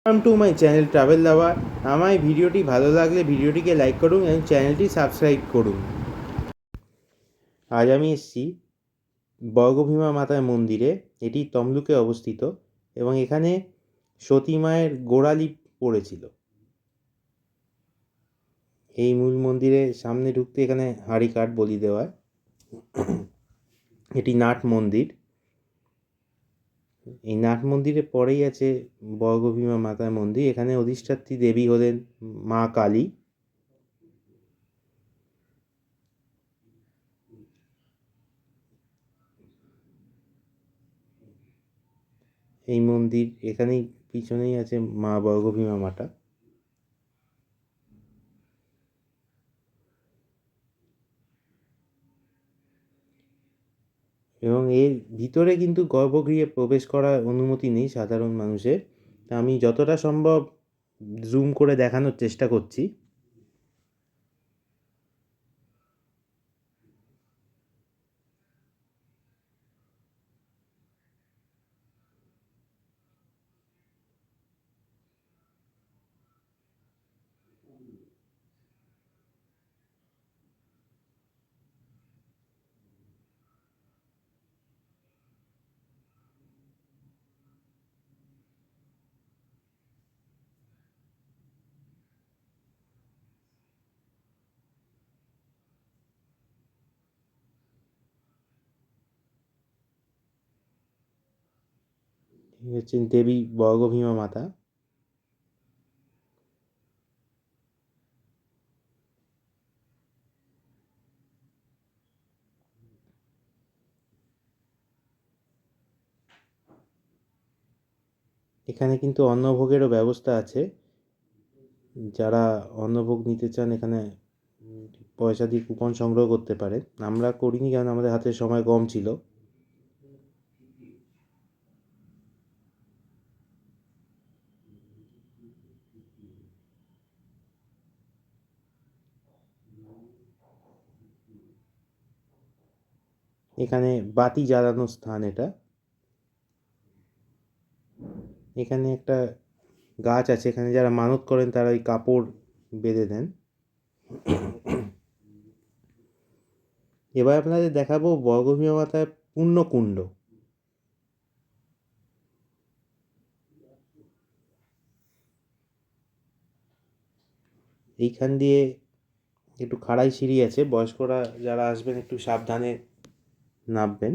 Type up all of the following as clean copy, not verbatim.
Welcome to my channel travel লাভার। আমার ভিডিওটি ভালো লাগলে ভিডিওটিকে লাইক করুন এবং চ্যানেলটি সাবস্ক্রাইব করুন। আজ আমি এসেছি বর্গভীমা মাতার মন্দিরে। এটি তমলুকে অবস্থিত এবং এখানে সতী মায়ের গোড়ালি পড়েছিল। এই মূল মন্দিরের সামনে ঢুকতে এখানে হাঁড়ি কাঠ বলি দেওয়া। এটি নাট মন্দির। এই নাট মন্দিরের পরেই আছে বর্গভীমা মাতার মন্দির। এখানে অধিষ্ঠাত্রী দেবী হলেন মা কালী। এই মন্দির এখানেই পিছনেই আছে মা বর্গভীমা মাতা। এবং এর ভিতরে কিন্তু গর্ভগৃহে প্রবেশ করার অনুমতি নেই সাধারণ মানুষের। আমি যতটা সম্ভব জুম করে দেখানোর চেষ্টা করছি। হচ্ছেন দেবী বর্গভীমা মাতা। এখানে কিন্তু অন্নভোগেরও ব্যবস্থা আছে। যারা অন্নভোগ নিতে চান এখানে পয়সা দিয়ে কুপন সংগ্রহ করতে পারে। আমরা করিনি কারণ আমাদের হাতে সময় কম ছিল। এখানে বাতি জ্বালানোর স্থান এটা। এখানে একটা গাছ আছে, এখানে যারা মানত করেন তারা ওই কাপড় বেঁধে দেন। এবার আপনাদের দেখাবো বর্গভীমা মাতার পুণ্যকুণ্ড। এইখান দিয়ে একটু খাড়াই সিঁড়ি আছে, বয়স্করা যারা আসবেন একটু সাবধানে নামবেন।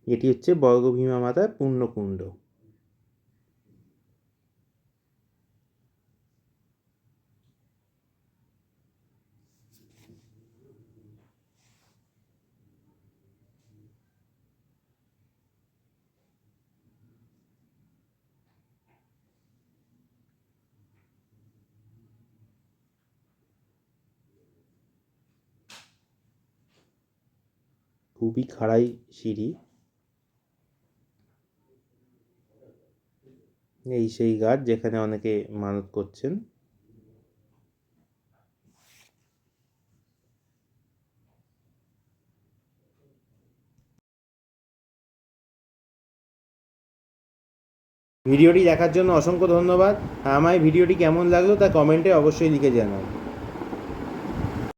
এটি হচ্ছে বর্গভীমা মাতার পুণ্যকুণ্ড। খুবই খাড়াই সিঁড়ি। এই সেই ঘাট যেখানে অনেকে মানত করছেন। ভিডিওটি দেখার জন্য অসংখ্য ধন্যবাদ। আমায় ভিডিওটি কেমন লাগলো তা কমেন্টে অবশ্যই লিখে জানান।